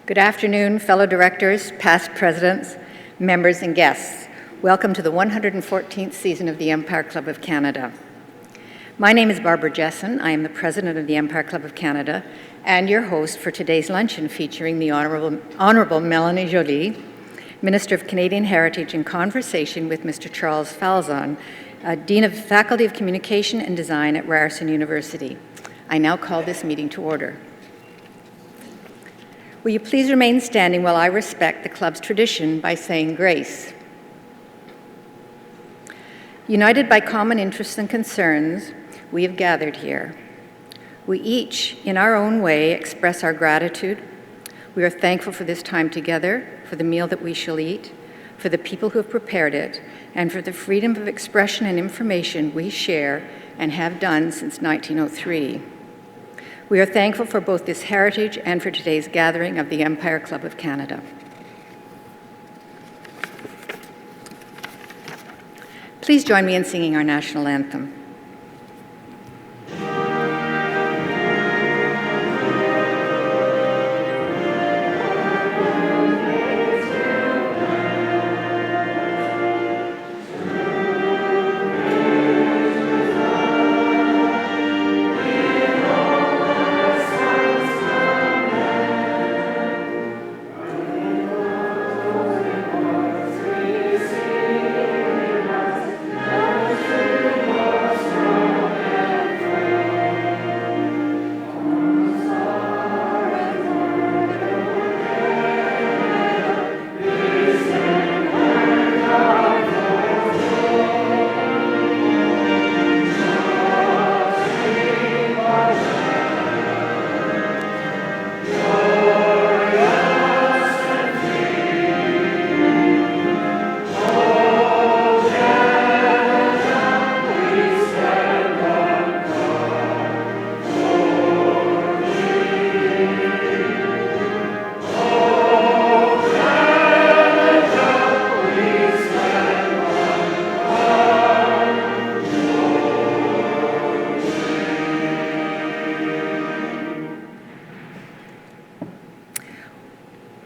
Good afternoon, fellow directors, past presidents, members, and guests. Welcome to the 114th season of the Empire Club of Canada. My name is Barbara Jesson. I am the president of the Empire Club of Canada and your host for today's luncheon featuring the Honourable Mélanie Joly, Minister of Canadian Heritage, in conversation with Mr. Charles Falzon, Dean of the Faculty of Communication and Design at Ryerson University. I now call this meeting to order. Will you please remain standing while I respect the club's tradition by saying grace? United by common interests and concerns, we have gathered here. We each, in our own way, express our gratitude. We are thankful for this time together, for the meal that we shall eat, for the people who have prepared it, and for the freedom of expression and information we share and have done since 1903. We are thankful for both this heritage and for today's gathering of the Empire Club of Canada. Please join me in singing our national anthem.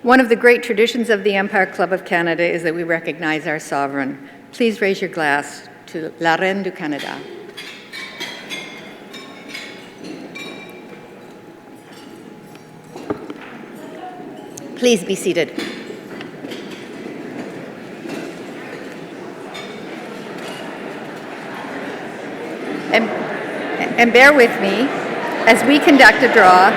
One of the great traditions of the Empire Club of Canada is that we recognize our sovereign. Please raise your glass to La Reine du Canada. Please be seated. And bear with me as we conduct a draw.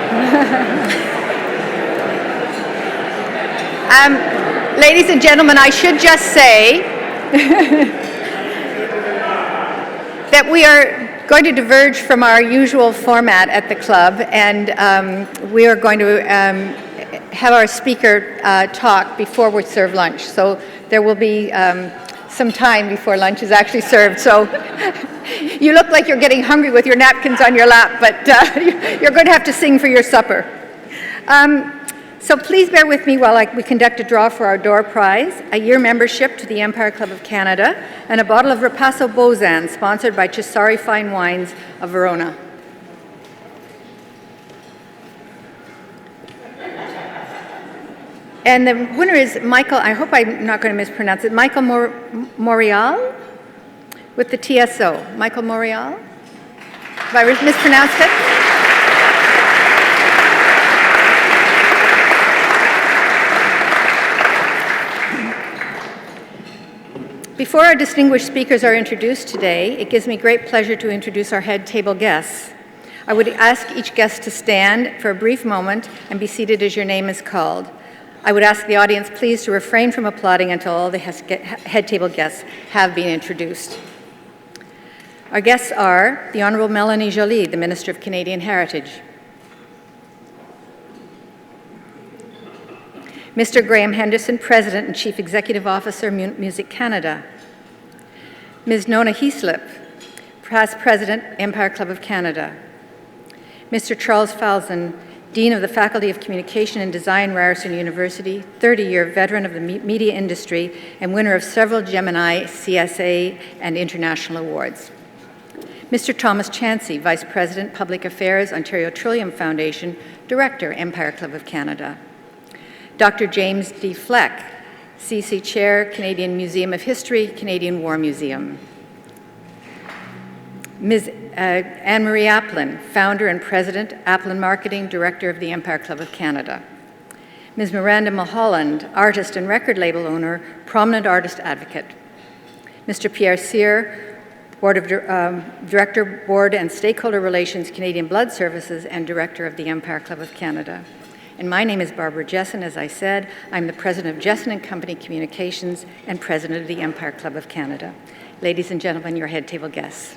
Ladies and gentlemen, I should just say that we are going to diverge from our usual format at the club, and we are going to have our speaker talk before we serve lunch. So there will be some time before lunch is actually served. So you look like you're getting hungry with your napkins on your lap, but you're going to have to sing for your supper. So please bear with me while we conduct a draw for our door prize, a year membership to the Empire Club of Canada, and a bottle of Ripasso Bozan, sponsored by Cesari Fine Wines of Verona. And the winner is Michael, I hope I'm not going to mispronounce it, Michael Morial with the TSO. Michael Morial? Have I mispronounced it? Before our distinguished speakers are introduced today, it gives me great pleasure to introduce our head table guests. I would ask each guest to stand for a brief moment and be seated as your name is called. I would ask the audience please to refrain from applauding until all the head table guests have been introduced. Our guests are the Honourable Mélanie Joly, the Minister of Canadian Heritage. Mr. Graeme Henderson, President and Chief Executive Officer, Music Canada. Ms. Nona Heaslip, Past President, Empire Club of Canada. Mr. Charles Falzon, Dean of the Faculty of Communication and Design, Ryerson University, 30-year veteran of the media industry and winner of several Gemini, CSA, and international awards. Mr. Thomas Chansey, Vice President, Public Affairs, Ontario Trillium Foundation, Director, Empire Club of Canada. Dr. James D. Fleck, CC Chair, Canadian Museum of History, Canadian War Museum. Ms. Anne-Marie Applin, Founder and President, Applin Marketing, Director of the Empire Club of Canada. Ms. Miranda Mulholland, artist and record label owner, prominent artist advocate. Mr. Pierre Cyr, Director, Board and Stakeholder Relations, Canadian Blood Services, and Director of the Empire Club of Canada. And my name is Barbara Jessen, as I said. I'm the President of Jessen & Company Communications and President of the Empire Club of Canada. Ladies and gentlemen, your head table guests.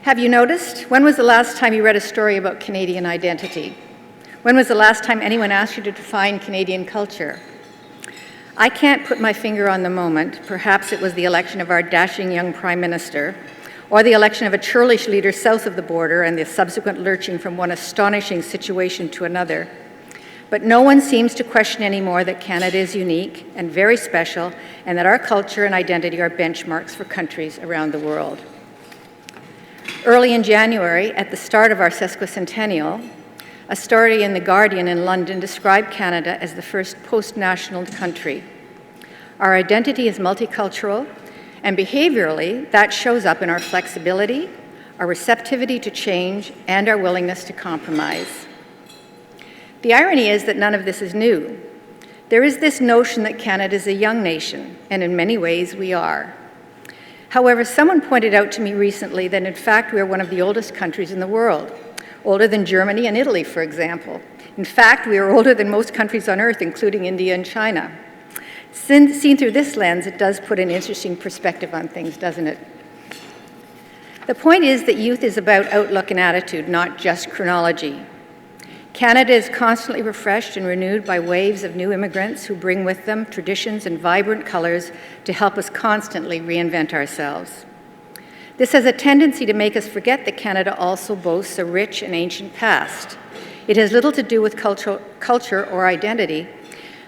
Have you noticed? When was the last time you read a story about Canadian identity? When was the last time anyone asked you to define Canadian culture? I can't put my finger on the moment. Perhaps it was the election of our dashing young Prime Minister, or the election of a churlish leader south of the border and the subsequent lurching from one astonishing situation to another. But no one seems to question anymore that Canada is unique and very special, and that our culture and identity are benchmarks for countries around the world. Early in January, at the start of our sesquicentennial, a story in The Guardian in London described Canada as the first post-national country. Our identity is multicultural, and behaviorally, that shows up in our flexibility, our receptivity to change, and our willingness to compromise. The irony is that none of this is new. There is this notion that Canada is a young nation, and in many ways we are. However, someone pointed out to me recently that in fact we are one of the oldest countries in the world, older than Germany and Italy, for example. In fact, we are older than most countries on Earth, including India and China. Seen through this lens, it does put an interesting perspective on things, doesn't it? The point is that youth is about outlook and attitude, not just chronology. Canada is constantly refreshed and renewed by waves of new immigrants who bring with them traditions and vibrant colors to help us constantly reinvent ourselves. This has a tendency to make us forget that Canada also boasts a rich and ancient past. It has little to do with culture or identity,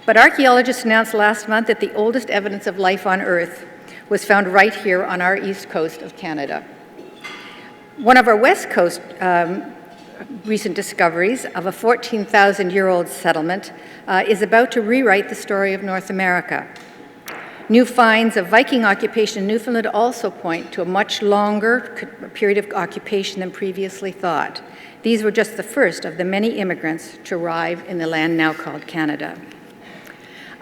but archaeologists announced last month that the oldest evidence of life on Earth was found right here on our east coast of Canada. One of our west coast recent discoveries of a 14,000-year-old settlement is about to rewrite the story of North America. New finds of Viking occupation in Newfoundland also point to a much longer period of occupation than previously thought. These were just the first of the many immigrants to arrive in the land now called Canada.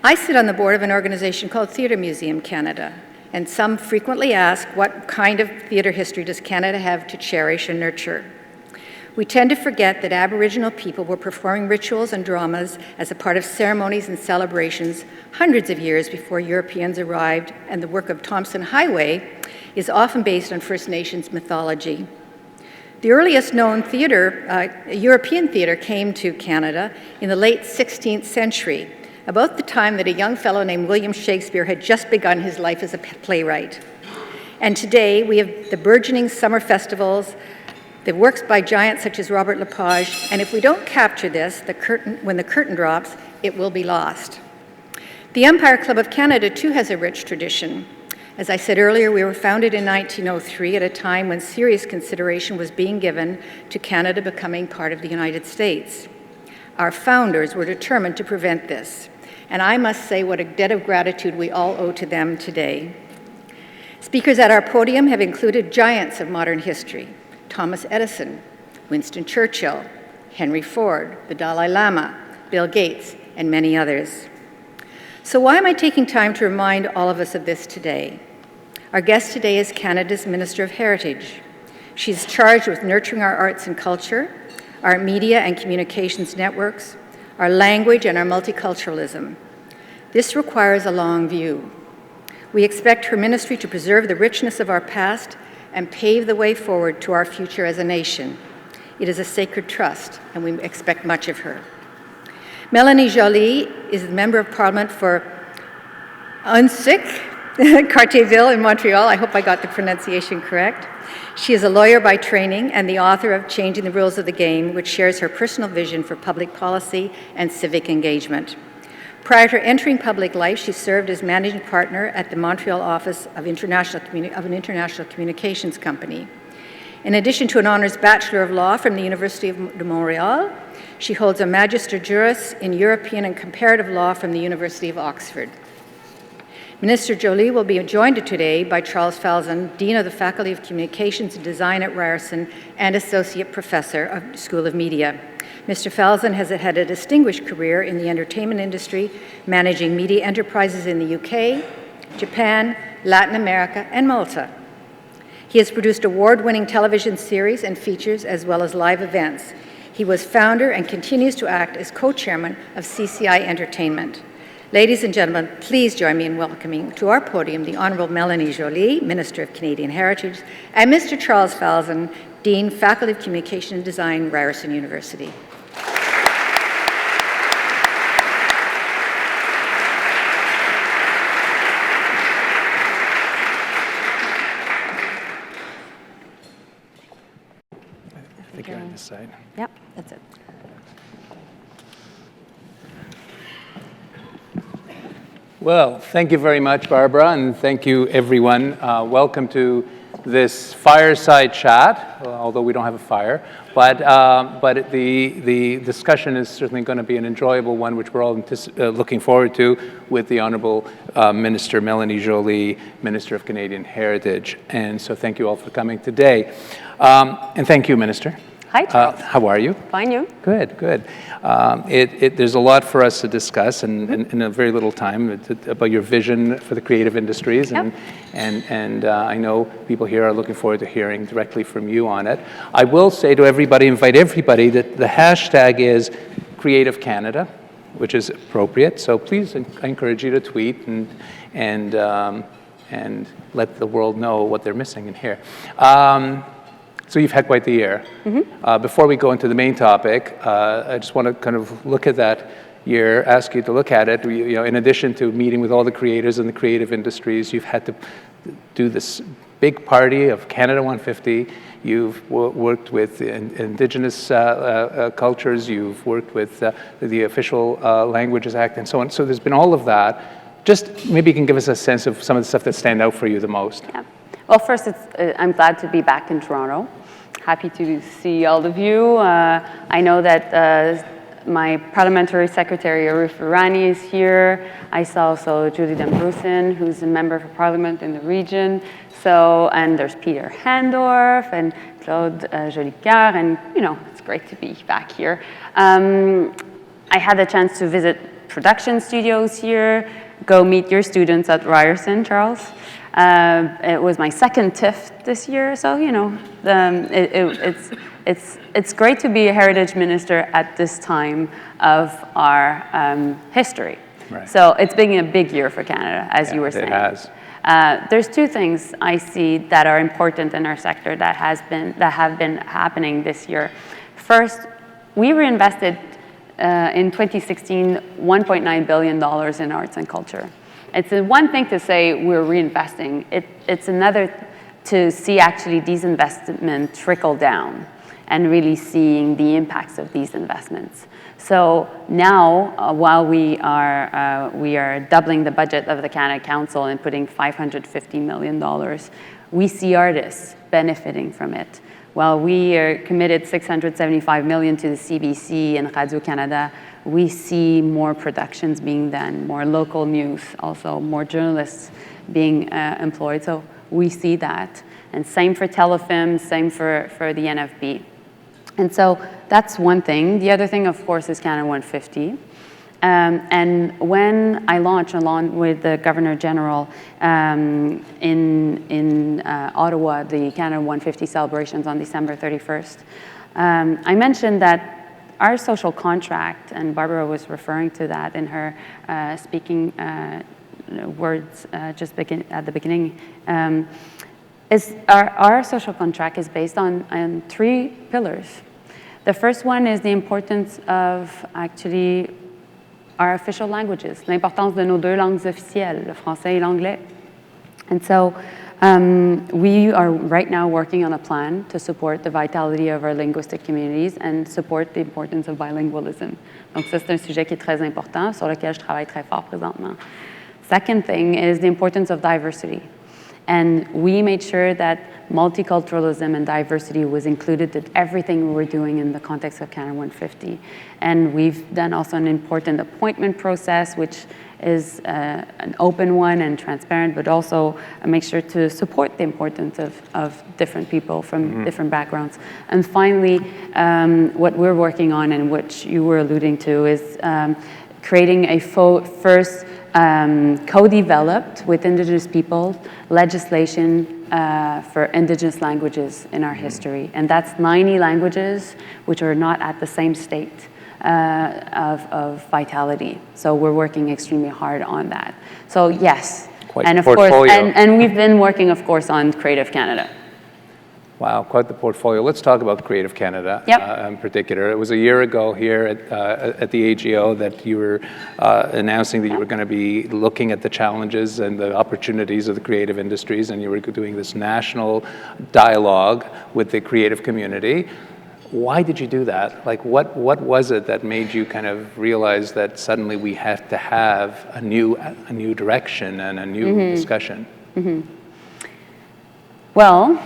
I sit on the board of an organization called Theatre Museum Canada, and some frequently ask, what kind of theatre history does Canada have to cherish and nurture? We tend to forget that Aboriginal people were performing rituals and dramas as a part of ceremonies and celebrations hundreds of years before Europeans arrived, and the work of Thompson Highway is often based on First Nations mythology. The earliest known theatre, European theatre, came to Canada in the late 16th century, about the time that a young fellow named William Shakespeare had just begun his life as a playwright. And today we have the burgeoning summer festivals, the works by giants such as Robert Lepage, and if we don't capture this, when the curtain drops, it will be lost. The Empire Club of Canada, too, has a rich tradition. As I said earlier, we were founded in 1903 at a time when serious consideration was being given to Canada becoming part of the United States. Our founders were determined to prevent this, and I must say what a debt of gratitude we all owe to them today. Speakers at our podium have included giants of modern history: Thomas Edison, Winston Churchill, Henry Ford, the Dalai Lama, Bill Gates, and many others. So why am I taking time to remind all of us of this today? Our guest today is Canada's Minister of Heritage. She's charged with nurturing our arts and culture, our media and communications networks, our language, and our multiculturalism. This requires a long view. We expect her ministry to preserve the richness of our past and pave the way forward to our future as a nation. It is a sacred trust, and we expect much of her. Melanie Joly is the Member of Parliament for Unsic, Cartierville in Montreal. I hope I got the pronunciation correct. She is a lawyer by training and the author of Changing the Rules of the Game, which shares her personal vision for public policy and civic engagement. Prior to entering public life, she served as managing partner at the Montreal office of an international communications company. In addition to an honors Bachelor of Law from the University of Montreal, she holds a Magister Juris in European and Comparative Law from the University of Oxford. Minister Jolie will be joined today by Charles Falzon, Dean of the Faculty of Communications and Design at Ryerson and Associate Professor of School of Media. Mr. Falzon has had a distinguished career in the entertainment industry, managing media enterprises in the UK, Japan, Latin America, and Malta. He has produced award-winning television series and features as well as live events. He was founder and continues to act as co-chairman of CCI Entertainment. Ladies and gentlemen, please join me in welcoming to our podium the Honourable Mélanie Joly, Minister of Canadian Heritage, and Mr. Charles Falzon, Dean, Faculty of Communication and Design, Ryerson University. I think you're on this side. Yep, that's it. Well, thank you very much, Barbara, and thank you, everyone. Welcome to this fireside chat, although we don't have a fire. But the discussion is certainly going to be an enjoyable one, which we're all looking forward to, with the Honourable Minister Melanie Joly, Minister of Canadian Heritage. And so thank you all for coming today. And thank you, Minister. Hi, Charles. How are you? Fine, you? Good, good. There's a lot for us to discuss in a very little time about your vision for the creative industries, Yep. and I know people here are looking forward to hearing directly from you on it. I will say to everybody, invite everybody, that the hashtag is Creative Canada, which is appropriate. So please, I encourage you to tweet and let the world know what they're missing in here. So you've had quite the year. Mm-hmm. Before we go into the main topic, I just want to kind of look at that year, ask you to look at it. You know, in addition to meeting with all the creators in the creative industries, you've had to do this big party of Canada 150. You've worked with Indigenous cultures. You've worked with the Official Languages Act and so on. So there's been all of that. Just maybe you can give us a sense of some of the stuff that stand out for you the most. Yeah. Well, first, I'm glad to be back in Toronto. Happy to see all of you. I know that my parliamentary secretary, Arif Irani, is here. I saw also Julie Dembrusen, who's a member of parliament in the region. So, and there's Peter Handorf and Claude Jolicoeur, and you know, it's great to be back here. I had the chance to visit production studios here, go meet your students at Ryerson, Charles. It was my second TIFF this year, so you know, it's great to be a heritage minister at this time of our history. Right. So it's been a big year for Canada, as you were saying. It has. There's two things I see that are important in our sector that have been happening this year. First, we reinvested in 2016 $1.9 billion in arts and culture. It's one thing to say we're reinvesting. It's another to see actually these investments trickle down and really seeing the impacts of these investments. So now, while we are doubling the budget of the Canada Council and putting $550 million, we see artists benefiting from it. While we are committed $675 million to the CBC and Radio-Canada, we see more productions being done, more local news, also more journalists being employed. So we see that. And same for telefilm, same for the NFB. And so that's one thing. The other thing, of course, is Canada 150. And when I launched, along with the Governor General in Ottawa, the Canada 150 celebrations on December 31st, I mentioned that our social contract, and Barbara was referring to that in her speaking words just at the beginning, is our social contract is based on three pillars. The first one is the importance of actually our official languages, l'importance de nos deux langues officielles, le français et l'anglais. And so We are right now working on a plan to support the vitality of our linguistic communities and support the importance of bilingualism. Donc ça, c'est un sujet qui est très important, sur lequel je travaille très fort présentement. Second thing is the importance of diversity. And we made sure that multiculturalism and diversity was included in everything we were doing in the context of Canada 150. And we've done also an important appointment process, which is an open one and transparent, but also make sure to support the importance of different people from different backgrounds. And finally, what we're working on and which you were alluding to is creating a first co-developed with Indigenous people legislation for Indigenous languages in our history. And that's 90 languages which are not at the same state of vitality. So we're working extremely hard on that. So yes, Quite and of portfolio. course, and we've been working, of course, on Creative Canada. Wow, quite the portfolio. Let's talk about Creative Canada in particular. It was a year ago here at the AGO that you were announcing that you were going to be looking at the challenges and the opportunities of the creative industries, and you were doing this national dialogue with the creative community. Why did you do that? Like, what was it that made you kind of realize that suddenly we have to have a new direction and a new discussion? Well,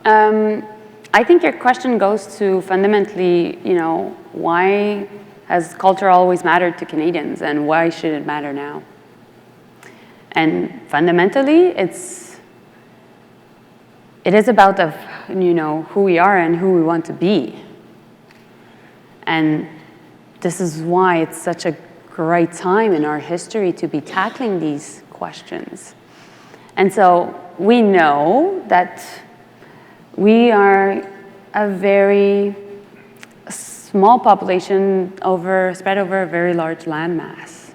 I think your question goes to fundamentally, why has culture always mattered to Canadians and why should it matter now? And fundamentally, it is about who we are and who we want to be. And this is why it's such a great time in our history to be tackling these questions. And so we know that we are a very small population spread over a very large landmass.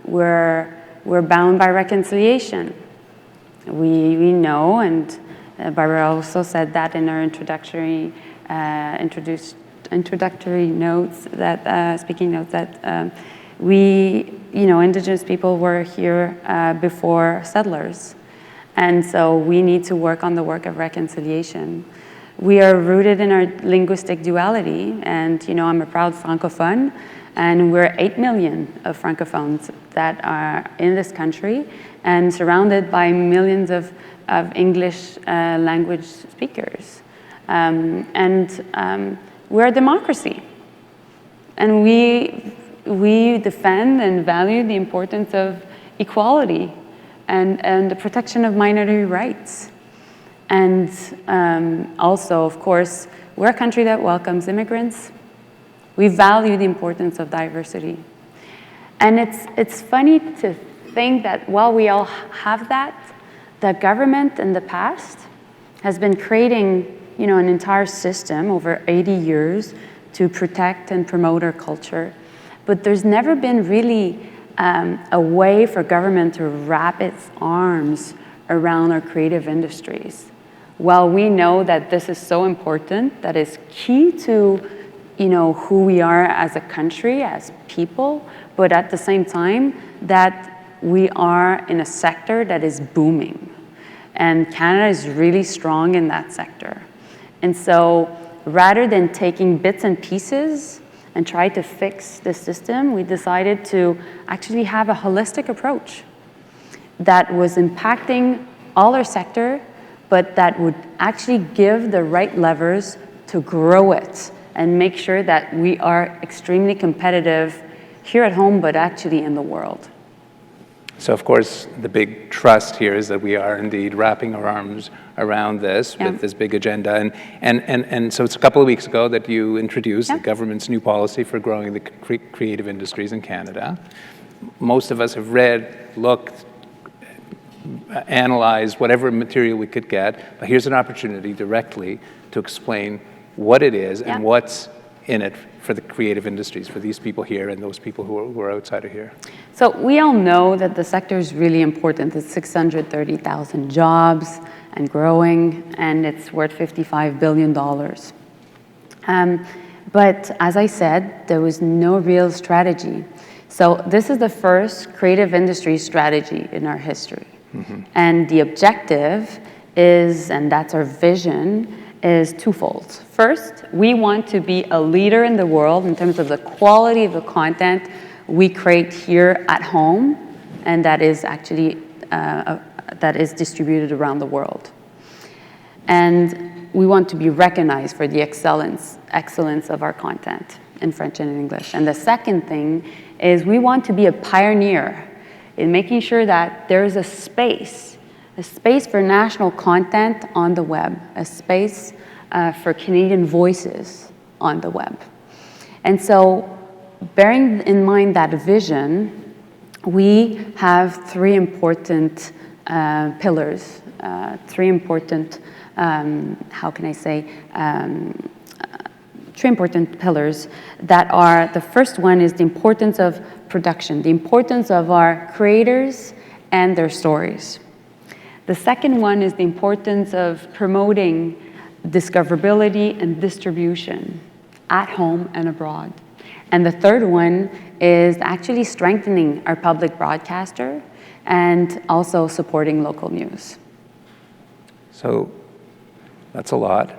We're bound by reconciliation. We know, and Barbara also said that in her introductory notes, that speaking notes, that Indigenous people were here before settlers. And so we need to work on the work of reconciliation. We are rooted in our linguistic duality, and I'm a proud Francophone, and we're 8 million of Francophones that are in this country and surrounded by millions of English language speakers. We're a democracy, and we defend and value the importance of equality and the protection of minority rights. And also, of course, we're a country that welcomes immigrants. We value the importance of diversity. And it's funny to think that while we all have that, the government in the past has been creating an entire system over 80 years to protect and promote our culture. But there's never been really a way for government to wrap its arms around our creative industries. While we know that this is so important, that is key to who we are as a country, as people, but at the same time that we are in a sector that is booming. And Canada is really strong in that sector. And so rather than taking bits and pieces and try to fix the system, we decided to actually have a holistic approach that was impacting all our sector, but that would actually give the right levers to grow it and make sure that we are extremely competitive here at home, but actually in the world. So, of course, the big trust here is that we are indeed wrapping our arms around this with this big agenda. And so it's a couple of weeks ago that you introduced the government's new policy for growing the creative industries in Canada. Most of us have read, looked, analyzed whatever material we could get. But here's an opportunity directly to explain what it is and what's in it for the creative industries, for these people here and those people who are outside of here. So we all know that the sector is really important. It's 630,000 jobs and growing, and it's worth $55 billion. But as I said, there was no real strategy. So this is the first creative industry strategy in our history. And the objective is, and that's our vision, is twofold. First, we want to be a leader in the world in terms of the quality of the content we create here at home, and that is actually that is distributed around the world. And we want to be recognized for the excellence of our content in French and in English. And the second thing is we want to be a pioneer in making sure that there is a space for national content on the web, a space for Canadian voices on the web. And so, bearing in mind that vision, we have three important pillars, three important pillars that are, the first one is the importance of production, the importance of our creators and their stories. The second one is the importance of promoting discoverability and distribution at home and abroad. And the third one is actually strengthening our public broadcaster and also supporting local news. So that's a lot.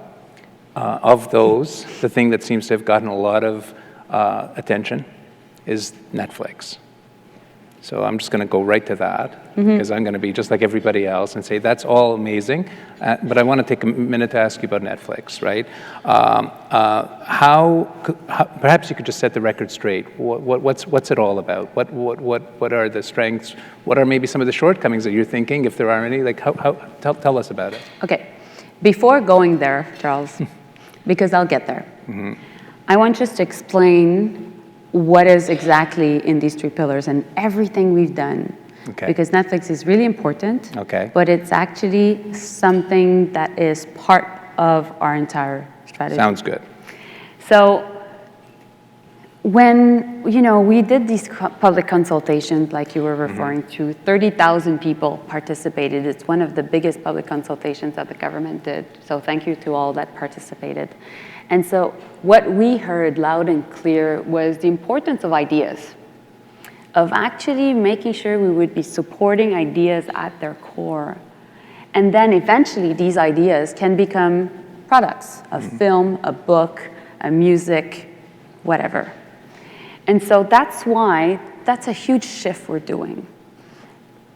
Of those, the thing that seems to have gotten a lot of attention is Netflix. So I'm just going to go right to that, because I'm going to be just like everybody else and say that's all amazing. But I want to take a minute to ask you about Netflix, right? Perhaps you could just set the record straight. What's it all about? What are the strengths? What are maybe some of the shortcomings that you're thinking, if there are any? Like, tell us about it. Okay. Before going there, Charles, because I'll get there, I want just to explain what is exactly in these three pillars and everything we've done. Okay. Because Netflix is really important, okay, but it's actually something that is part of our entire strategy. Sounds good. So when, we did these public consultations like you were referring to, 30,000 people participated. It's one of the biggest public consultations that the government did. So thank you to all that participated. And so what we heard loud and clear was the importance of ideas, of actually making sure we would be supporting ideas at their core. And then eventually these ideas can become products, a film, a book, a music, whatever. And so that's a huge shift we're doing.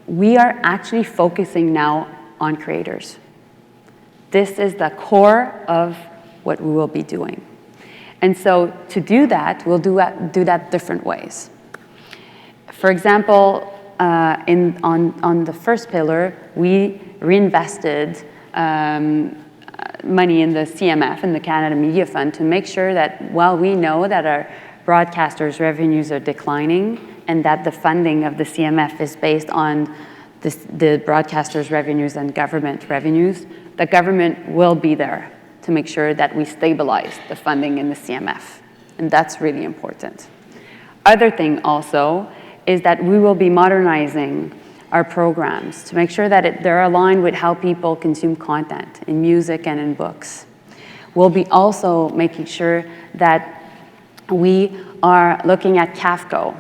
We are actually focusing now on creators. This is the core of what we will be doing. And so to do that, we'll do that different ways. For example, on the first pillar, we reinvested money in the CMF, in the Canada Media Fund, to make sure that while we know that our broadcasters' revenues are declining and that the funding of the CMF is based on the broadcasters' revenues and government revenues, the government will be there to make sure that we stabilize the funding in the CMF. And that's really important. Other thing also is that we will be modernizing our programs to make sure that they're aligned with how people consume content in music and in books. We'll be also making sure that we are looking at CAFCO.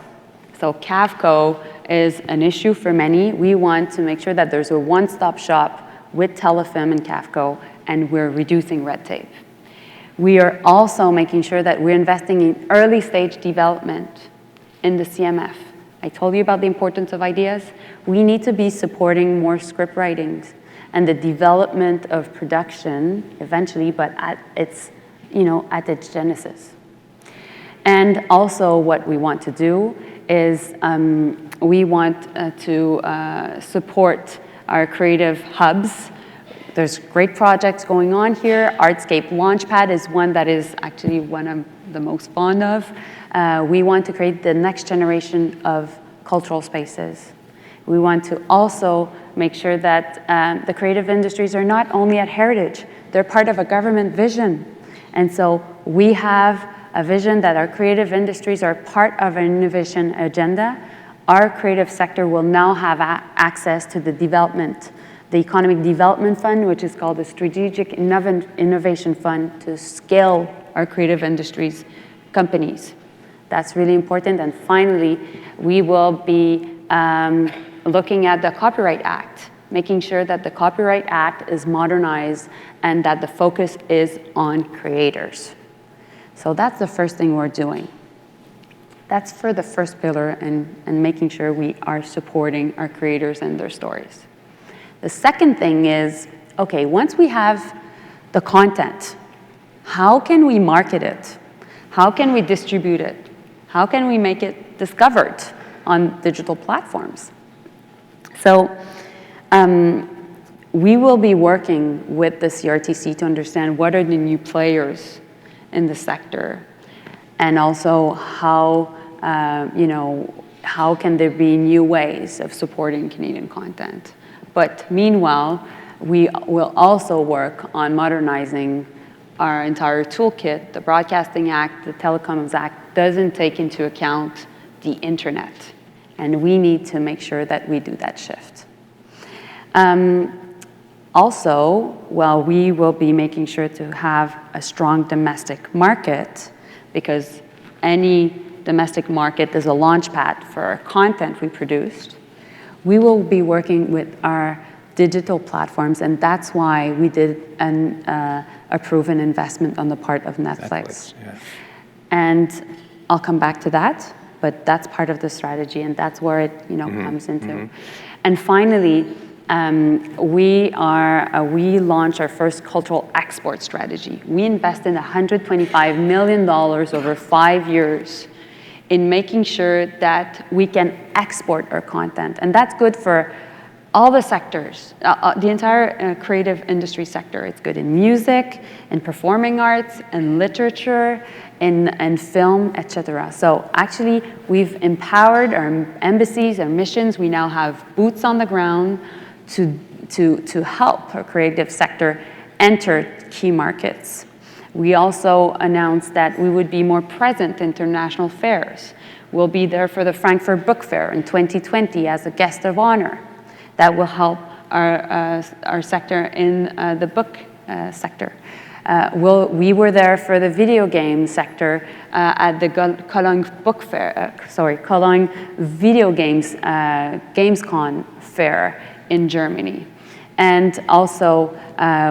So CAFCO is an issue for many. We want to make sure that there's a one-stop shop with Telefilm and CAFCO, and we're reducing red tape. We are also making sure that we're investing in early stage development in the CMF. I told you about the importance of ideas. We need to be supporting more script writings and the development of production eventually, but at its genesis. And also what we want to do is we want to support our creative hubs. There's great projects going on here. Artscape Launchpad is one that is actually one I'm the most fond of. We want to create the next generation of cultural spaces. We want to also make sure that the creative industries are not only at heritage, they're part of a government vision. And so we have a vision that our creative industries are part of an innovation agenda. Our creative sector will now have access to the Economic Development Fund, which is called the Strategic Innovation Fund, to scale our creative industries companies. That's really important. And finally, we will be looking at the Copyright Act making sure that the Copyright Act is modernized and that the focus is on creators. So that's the first thing we're doing. That's for the first pillar and making sure we are supporting our creators and their stories. The second thing is, okay, once we have the content, how can we market it? How can we distribute it? How can we make it discovered on digital platforms? So we will be working with the CRTC to understand what are the new players in the sector, and also how, how can there be new ways of supporting Canadian content. But meanwhile, we will also work on modernizing our entire toolkit. The Broadcasting Act, the Telecoms Act doesn't take into account the internet, and we need to make sure that we do that shift. Also, we will be making sure to have a strong domestic market, because any domestic market is a launch pad for our content we produced. We will be working with our digital platforms, and that's why we did approve an investment on the part of Netflix. Yeah. And I'll come back to that, but that's part of the strategy, and that's where it comes into. And finally, we launched our first cultural export strategy. We invested $125 million over 5 years in making sure that we can export our content, and that's good for all the sectors, the entire creative industry sector. It's good in music, in performing arts, in literature, in film, etc. So actually, we've empowered our embassies, our missions. We now have boots on the ground to help our creative sector enter key markets. We also announced that we would be more present in international fairs. We'll be there for the Frankfurt Book Fair in 2020 as a guest of honor. That will help our sector in the book sector. We were there for the video game sector at the Cologne Book Fair, Cologne Video Games Gamescom Fair in Germany. And also,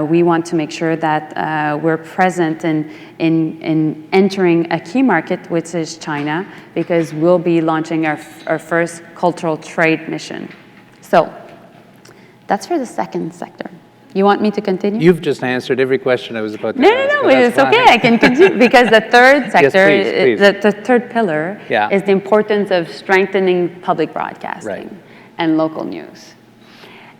we want to make sure that we're present in entering a key market, which is China, because we'll be launching our first cultural trade mission. So that's for the second sector. You want me to continue? You've just answered every question I was about to ask. No, it's okay. I can continue, because the third sector, yes, please. The third pillar, is the importance of strengthening public broadcasting and local news.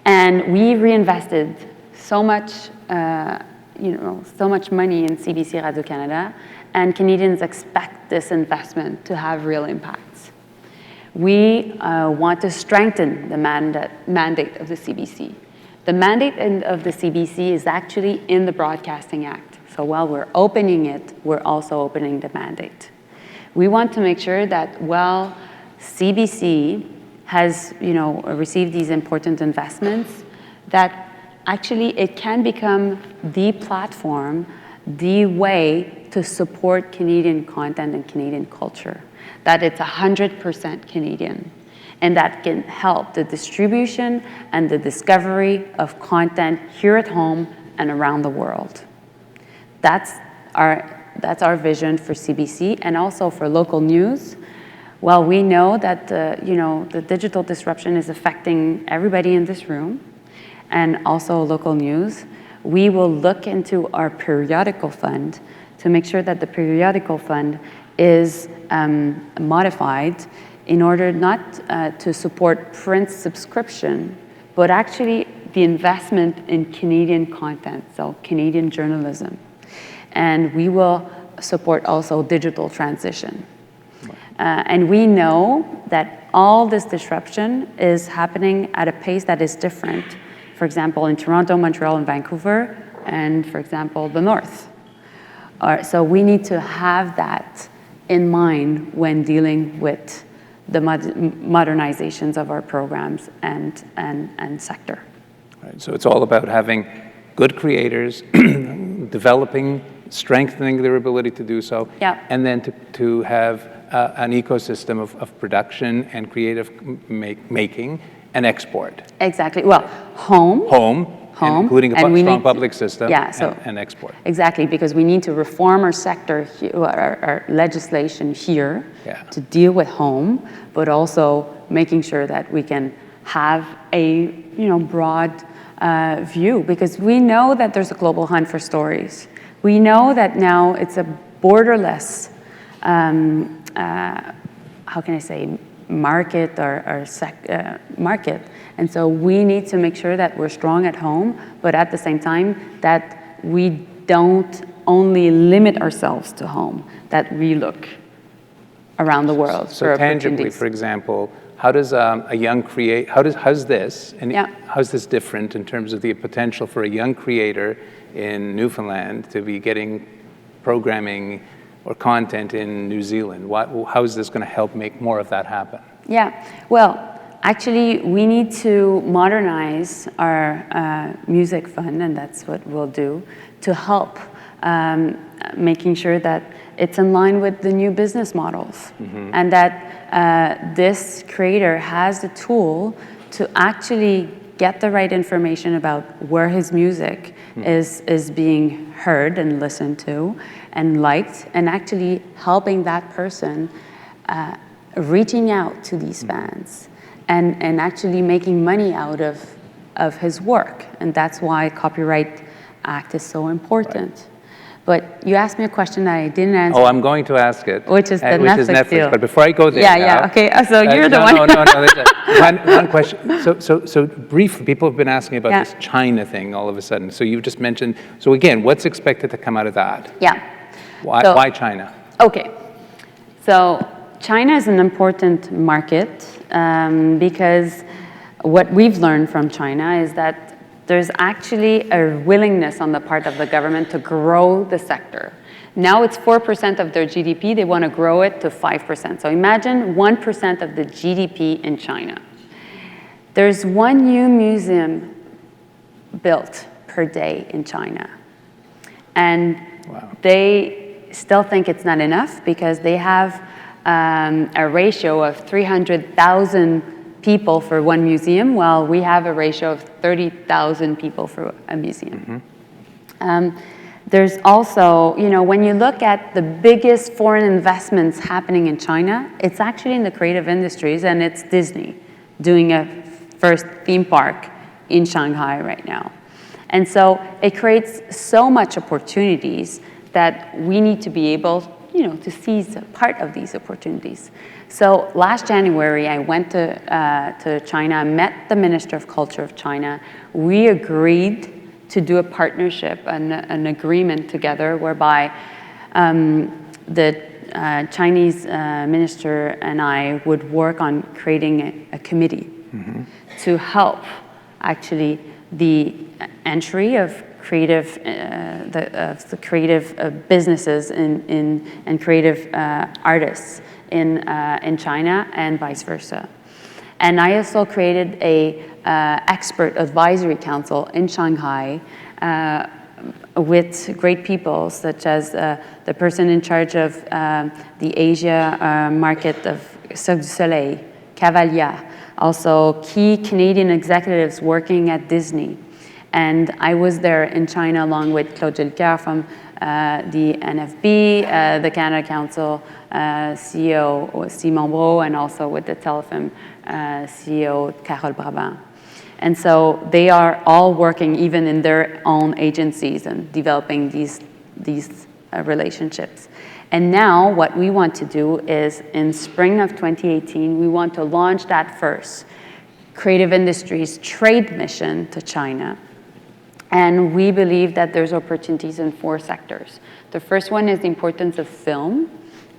And we reinvested so much, so much money in CBC Radio-Canada, and Canadians expect this investment to have real impacts. We want to strengthen the mandate of the CBC. The mandate of the CBC is actually in the Broadcasting Act. So while we're opening it, we're also opening the mandate. We want to make sure that while CBC has received these important investments, that actually it can become the platform, the way to support Canadian content and Canadian culture, that it's 100% Canadian, and that can help the distribution and the discovery of content here at home and around the world. That's our vision for CBC, and also for local news. Well, we know that the digital disruption is affecting everybody in this room, and also local news. We will look into our periodical fund to make sure that the periodical fund is modified in order not to support print subscription, but actually the investment in Canadian content, so Canadian journalism. And we will support also digital transition. And we know that all this disruption is happening at a pace that is different. For example, in Toronto, Montreal, and Vancouver, and for example, the North. So we need to have that in mind when dealing with the modernizations of our programs and sector. Right, so it's all about having good creators, developing, strengthening their ability to do so, and then to have an ecosystem of production and creative making and export. Exactly. Well, home. Including a and strong public system, so and export. Exactly, because we need to reform our sector, our legislation here to deal with home, but also making sure that we can have a broad view, because we know that there's a global hunt for stories. We know that now it's a borderless, how can I say, market or market. And so we need to make sure that we're strong at home, but at the same time that we don't only limit ourselves to home, that we look around the world for So tangibly, opportunities. for example, how does a young how's this, and how's this different in terms of the potential for a young creator in Newfoundland to be getting programming or content in New Zealand? How is this going to help make more of that happen? Yeah, well, actually, we need to modernize our music fund, and that's what we'll do, to help making sure that it's in line with the new business models, and that this creator has the tool to actually get the right information about where his music is being heard and listened to and liked, and actually helping that person reaching out to these fans and actually making money out of his work. And that's why Copyright Act is so important. Right. But you asked me a question that I didn't answer. Oh, I'm going to ask it. Which is the Netflix deal. But before I go there okay. So you're the one. No. One question. So brief, people have been asking about this China thing all of a sudden. So you've just mentioned, so again, what's expected to come out of that? Yeah. Why China? Okay. So China is an important market because what we've learned from China is that there's actually a willingness on the part of the government to grow the sector. Now it's 4% of their GDP. They want to grow it to 5%. So imagine 1% of the GDP in China. There's one new museum built per day in China. And they still think it's not enough because they have a ratio of 300,000 people for one museum, while we have a ratio of 30,000 people for a museum. There's also, when you look at the biggest foreign investments happening in China, it's actually in the creative industries, and it's Disney doing a first theme park in Shanghai right now. And so it creates so much opportunities that we need to be able, to seize part of these opportunities. So last January, I went to China, met the Minister of Culture of China. We agreed to do a partnership, an agreement together, whereby the Chinese minister and I would work on creating a committee to help actually the entry of creative, the creative businesses and creative artists in China and vice versa. And I also created a expert advisory council in Shanghai with great people such as the person in charge of the Asia market of Cirque du Soleil, Cavalier, also key Canadian executives working at Disney. And I was there in China along with Claude Gilcoeur from the NFB, the Canada Council CEO Simon Brault, and also with the Telefilm CEO Carole Brabant. And so they are all working even in their own agencies and developing these relationships. And now what we want to do is in spring of 2018, we want to launch that first creative industries trade mission to China. And we believe that there's opportunities in 4 sectors. The first one is the importance of film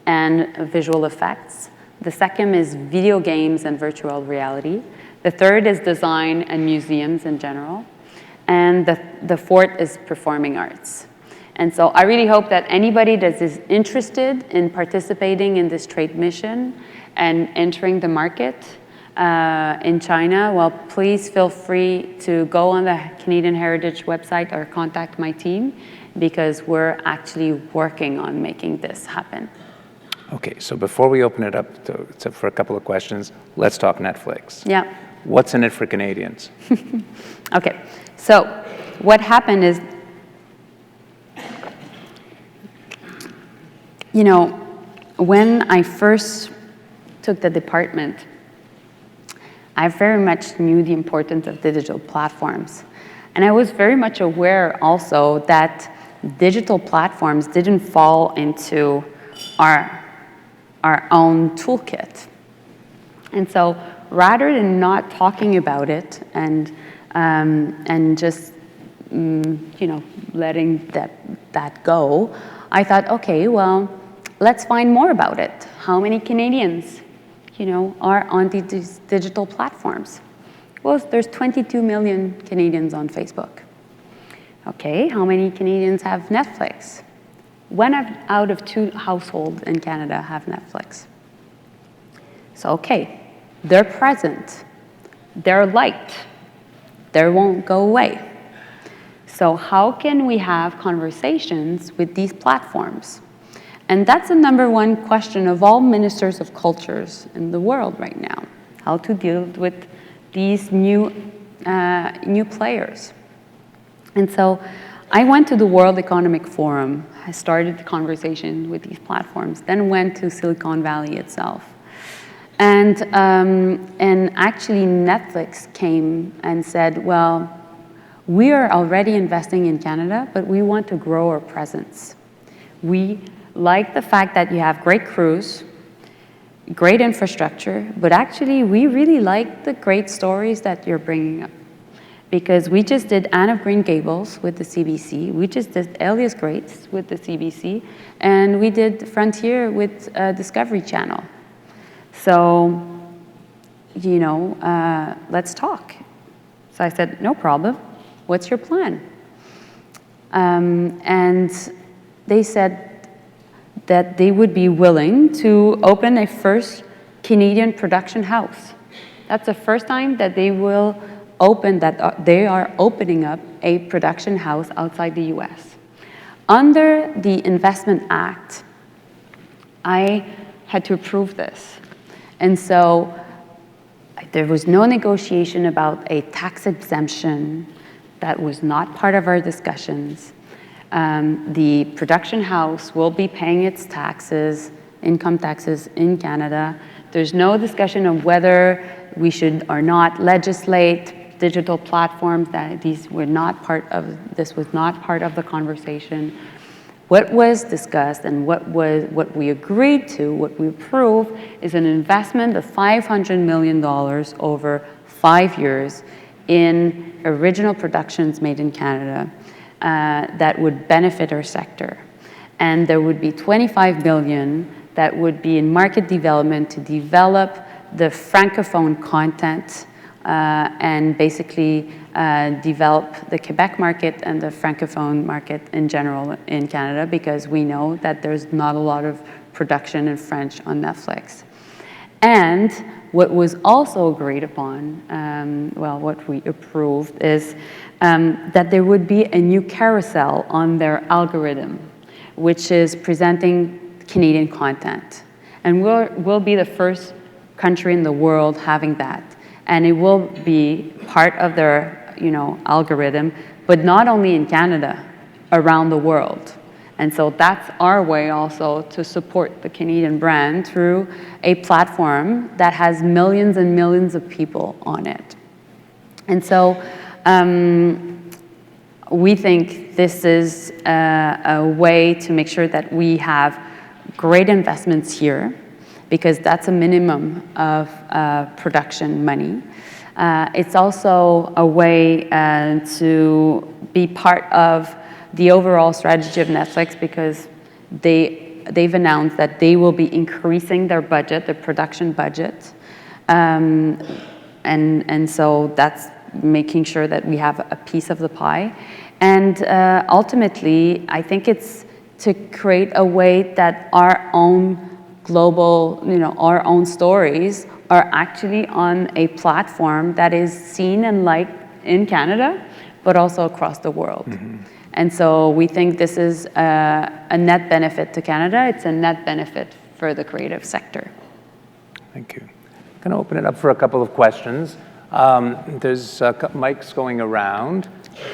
and visual effects. The second is video games and virtual reality. The third is design and museums in general. And the fourth is performing arts. And so I really hope that anybody that is interested in participating in this trade mission and entering the market in China, well, please feel free to go on the Canadian Heritage website or contact my team, because we're actually working on making this happen. Okay, so before we open it up for a couple of questions, let's talk Netflix. Yeah. what's in it for Canadians? Okay, so what happened is, when I first took the department, I very much knew the importance of digital platforms. And I was very much aware also that digital platforms didn't fall into our own toolkit. And so rather than not talking about it and just letting that go, I thought, okay, well, let's find more about it. How many Canadians are on these digital platforms? Well, there's 22 million Canadians on Facebook. Okay, how many Canadians have Netflix? 1 out of 2 households in Canada have Netflix. So, okay, they're present, they're liked, they won't go away. So how can we have conversations with these platforms? And that's the #1 question of all ministers of cultures in the world right now, how to deal with these new players. And so I went to the World Economic Forum. I started the conversation with these platforms, then went to Silicon Valley itself. And actually Netflix came and said, well, we are already investing in Canada, but we want to grow our presence. We like the fact that you have great crews, great infrastructure, but actually we really like the great stories that you're bringing up. Because we just did Anne of Green Gables with the CBC, we just did Elias Greats with the CBC, and we did Frontier with Discovery Channel. So, let's talk. So I said, no problem, what's your plan? And they said that they would be willing to open a first Canadian production house. That's the first time that they will they are opening up a production house outside the US. Under the Investment Act, I had to approve this. And so there was no negotiation about a tax exemption. That was not part of our discussions. The production house will be paying its taxes, income taxes in Canada. There's no discussion of whether we should or not legislate digital platforms, that this was not part of the conversation. What was discussed and what we agreed to, what we approved, is an investment of $500 million over 5 years in original productions made in Canada that would benefit our sector. And there would be $25 billion that would be in market development to develop the Francophone content and basically develop the Quebec market and the Francophone market in general in Canada, because we know that there's not a lot of production in French on Netflix. And what was also agreed upon, what we approved, is that there would be a new carousel on their algorithm, which is presenting Canadian content. And we'll be the first country in the world having that. And it will be part of their algorithm, but not only in Canada, around the world. And so that's our way also to support the Canadian brand through a platform that has millions and millions of people on it. And so we think this is a way to make sure that we have great investments here, because that's a minimum of production money. It's also a way to be part of the overall strategy of Netflix, because they've announced that they will be increasing their budget, their production budget. And so that's making sure that we have a piece of the pie. And ultimately, I think it's to create a way that our own global, our own stories are actually on a platform that is seen and liked in Canada, but also across the world. Mm-hmm. And so we think this is a net benefit to Canada. It's a net benefit for the creative sector. Thank you. I'm going to open it up for a couple of questions. There's mics going around.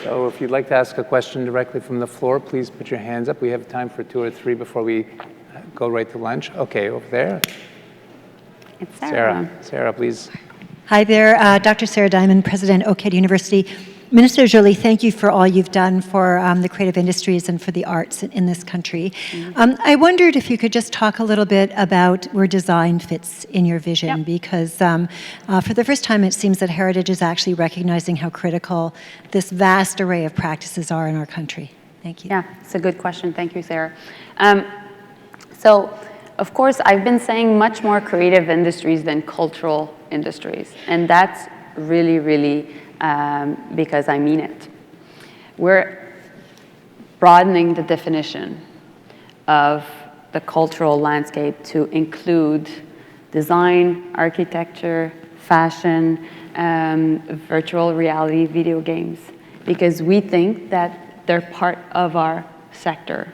So if you'd like to ask a question directly from the floor, please put your hands up. We have time for 2 or 3 before we go right to lunch. Okay, over there. It's Sarah. Sarah, please. Hi there, Dr. Sarah Diamond, President, OCAD University. Minister Jolie, thank you for all you've done for the creative industries and for the arts in this country. I wondered if you could just talk a little bit about where design fits in your vision, because for the first time it seems that heritage is actually recognizing how critical this vast array of practices are in our country. Thank you. Yeah, it's a good question. Thank you, Sarah. So, of course, I've been saying much more creative industries than cultural industries, and that's really, really because I mean it. We're broadening the definition of the cultural landscape to include design, architecture, fashion, virtual reality, video games, because we think that they're part of our sector.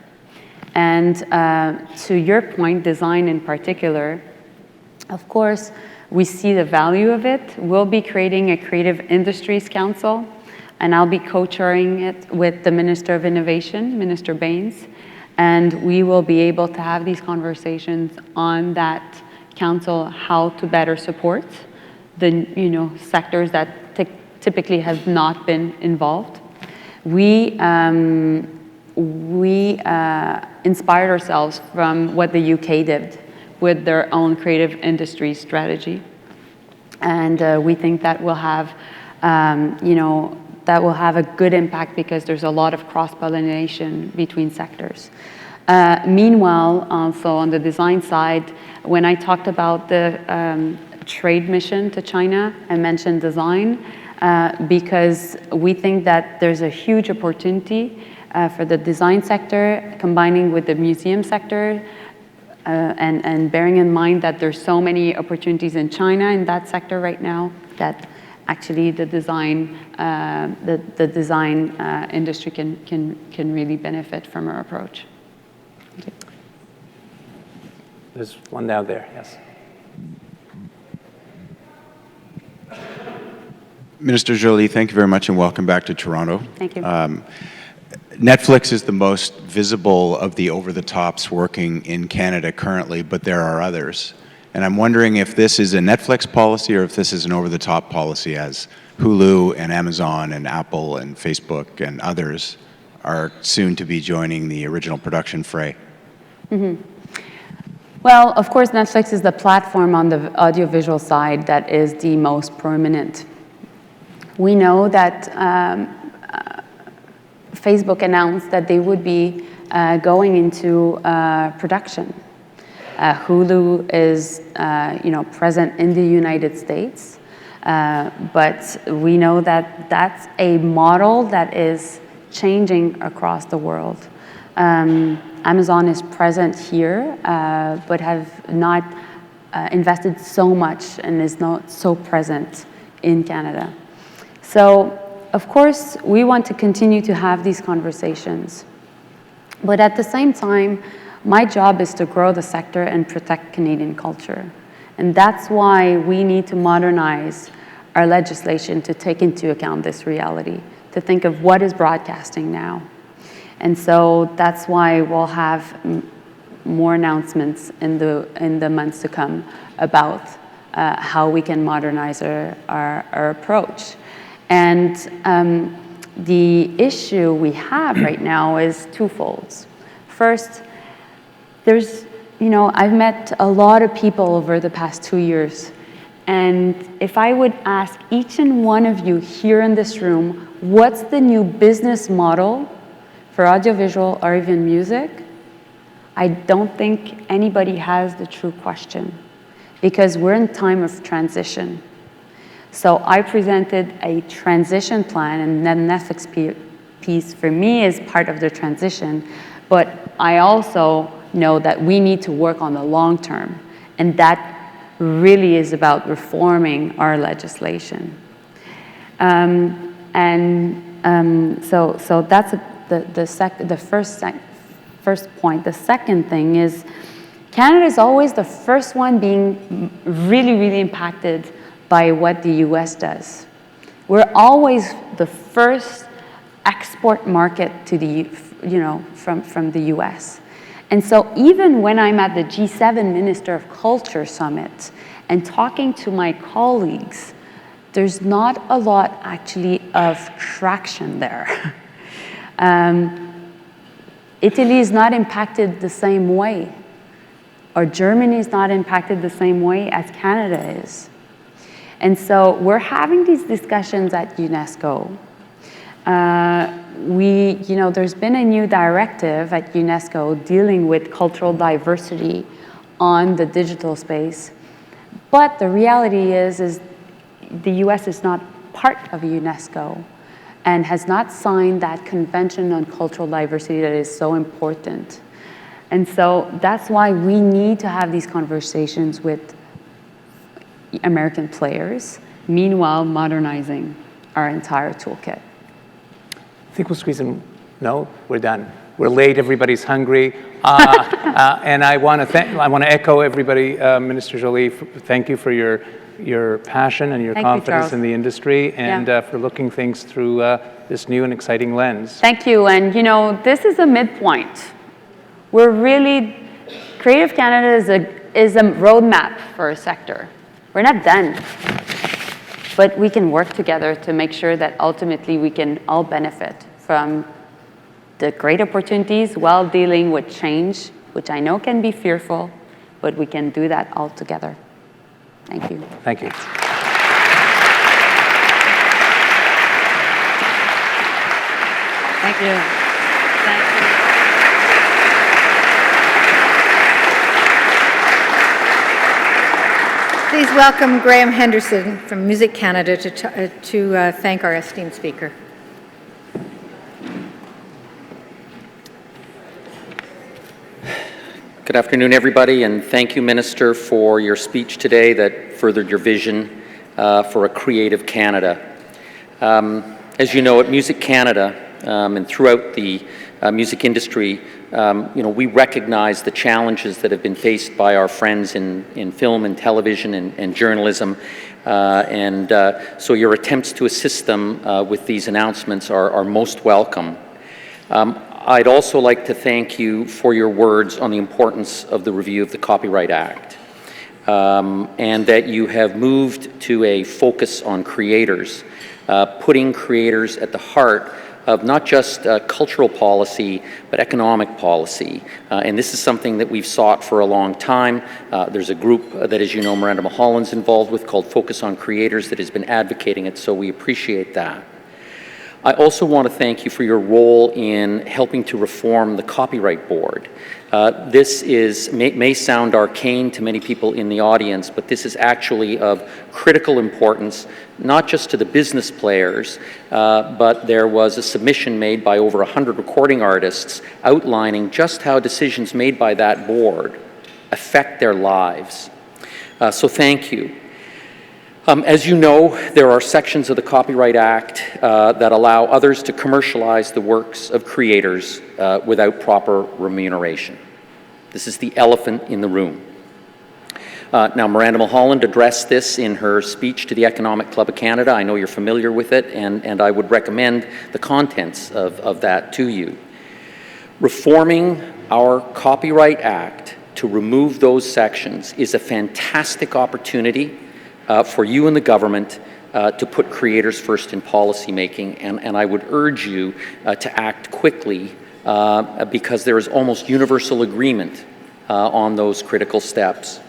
And to your point, design in particular, of course, we see the value of it. We'll be creating a Creative Industries Council, and I'll be co-chairing it with the Minister of Innovation, Minister Baines, and we will be able to have these conversations on that council, how to better support the sectors that typically have not been involved. We inspired ourselves from what the UK did with their own creative industry strategy. And we think that will have, that will have a good impact because there's a lot of cross-pollination between sectors. Meanwhile, also on the design side, when I talked about the trade mission to China, I mentioned design because we think that there's a huge opportunity for the design sector combining with the museum sector. And bearing in mind that there's so many opportunities in China in that sector right now, that actually the design industry can really benefit from our approach. Thank you. There's one down there, yes. Minister Jolie, thank you very much and welcome back to Toronto. Thank you. Netflix is the most visible of the over-the-tops working in Canada currently, but there are others. And I'm wondering if this is a Netflix policy or if this is an over-the-top policy as Hulu and Amazon and Apple and Facebook and others are soon to be joining the original production fray. Mm-hmm. Well, of course, Netflix is the platform on the audiovisual side that is the most prominent. We know that Facebook announced that they would be going into production. Hulu is, present in the United States, but we know that that's a model that is changing across the world. Amazon is present here, but have not invested so much and is not so present in Canada. So, of course, we want to continue to have these conversations. But at the same time, my job is to grow the sector and protect Canadian culture. And that's why we need to modernize our legislation to take into account this reality, to think of what is broadcasting now. And so that's why we'll have more announcements in the months to come about how we can modernize our approach. And the issue we have right now is twofold. First, I've met a lot of people over the past 2 years. And if I would ask each and one of you here in this room, what's the new business model for audiovisual or even music? I don't think anybody has the true question because we're in time of transition. So I presented a transition plan, and the Netflix piece for me is part of the transition, but I also know that we need to work on the long term, and that really is about reforming our legislation. So that's the first point. The second thing is Canada is always the first one being really, really impacted by what the US does. We're always the first export market to the, from the US. And so even when I'm at the G7 Minister of Culture Summit and talking to my colleagues, there's not a lot actually of traction there. Italy is not impacted the same way, or Germany is not impacted the same way as Canada is. And so we're having these discussions at UNESCO. There's been a new directive at UNESCO dealing with cultural diversity on the digital space. But the reality is the US is not part of UNESCO and has not signed that convention on cultural diversity that is so important. And so that's why we need to have these conversations with American players, meanwhile modernizing our entire toolkit. I think we'll squeeze in. No, we're done. We're late. Everybody's hungry, and I want to echo everybody, Minister Joly. Thank you for your passion and your confidence in the industry, and for looking things through this new and exciting lens. Thank you. And this is a midpoint. We're really Creative Canada is a roadmap for a sector. We're not done, but we can work together to make sure that ultimately we can all benefit from the great opportunities while dealing with change, which I know can be fearful, but we can do that all together. Thank you. Thank you. Thank you. Thank you. Please welcome Graeme Henderson from Music Canada to thank our esteemed speaker. Good afternoon, everybody, and thank you, Minister, for your speech today that furthered your vision for a creative Canada. As you know, at Music Canada and throughout the music industry, we recognize the challenges that have been faced by our friends in film and television and journalism, so your attempts to assist them with these announcements are most welcome. I'd also like to thank you for your words on the importance of the review of the Copyright Act, and that you have moved to a focus on creators, putting creators at the heart of not just cultural policy, but economic policy. And this is something that we've sought for a long time. There's a group that, as you know, Miranda Mulholland's involved with called Focus on Creators that has been advocating it, so we appreciate that. I also want to thank you for your role in helping to reform the Copyright Board. This may sound arcane to many people in the audience, but this is actually of critical importance, not just to the business players, but there was a submission made by over 100 recording artists outlining just how decisions made by that board affect their lives. So thank you. As you know, there are sections of the Copyright Act that allow others to commercialize the works of creators without proper remuneration. This is the elephant in the room. Now, Miranda Mulholland addressed this in her speech to the Economic Club of Canada. I know you're familiar with it, and I would recommend the contents of that to you. Reforming our Copyright Act to remove those sections is a fantastic opportunity for you and the government to put creators first in policy making, and I would urge you to act quickly because there is almost universal agreement on those critical steps.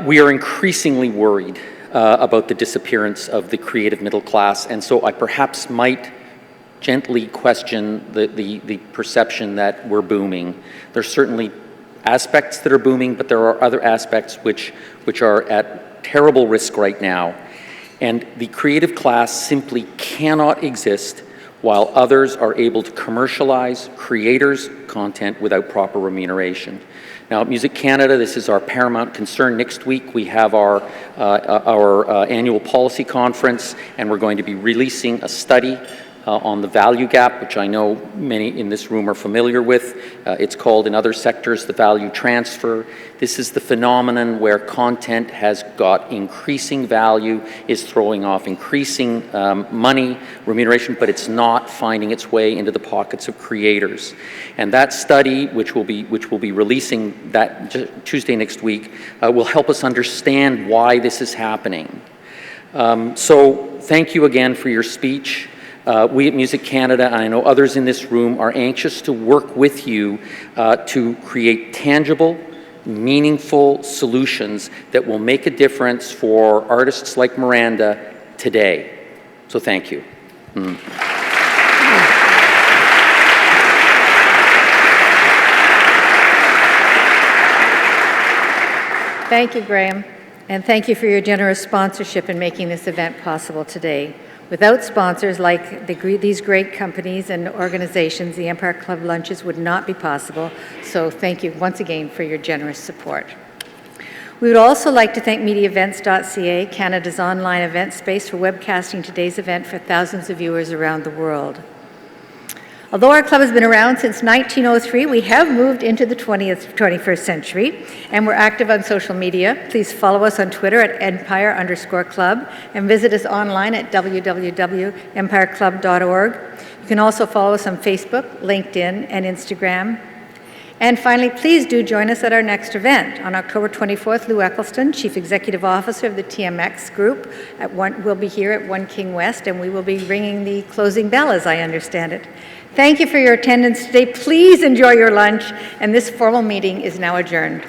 We are increasingly worried about the disappearance of the creative middle class, and so I perhaps might gently question the perception that we're booming. There's certainly aspects that are booming, but there are other aspects which are at terrible risk right now. And the creative class simply cannot exist while others are able to commercialize creators' content without proper remuneration. Now, at Music Canada, this is our paramount concern. Next week, we have our annual policy conference, and we're going to be releasing a study on the value gap, which I know many in this room are familiar with. It's called in other sectors the value transfer. This is the phenomenon where content has got increasing value, is throwing off increasing money, remuneration, but it's not finding its way into the pockets of creators. And that study, which will be releasing that Tuesday next week, will help us understand why this is happening. So thank you again for your speech. We at Music Canada, and I know others in this room, are anxious to work with you to create tangible, meaningful solutions that will make a difference for artists like Miranda today. So thank you. Thank you, Graeme, and thank you for your generous sponsorship in making this event possible today. Without sponsors like these great companies and organizations, the Empire Club lunches would not be possible, so thank you once again for your generous support. We would also like to thank MediaEvents.ca, Canada's online event space, for webcasting today's event for thousands of viewers around the world. Although our club has been around since 1903, we have moved into the 21st century, and we're active on social media. Please follow us on Twitter at Empire_Club, and visit us online at www.empireclub.org. You can also follow us on Facebook, LinkedIn, and Instagram. And finally, please do join us at our next event. On October 24th, Lou Eccleston, Chief Executive Officer of the TMX Group, will be here at 1 King West, and we will be ringing the closing bell, as I understand it. Thank you for your attendance today. Please enjoy your lunch, and this formal meeting is now adjourned.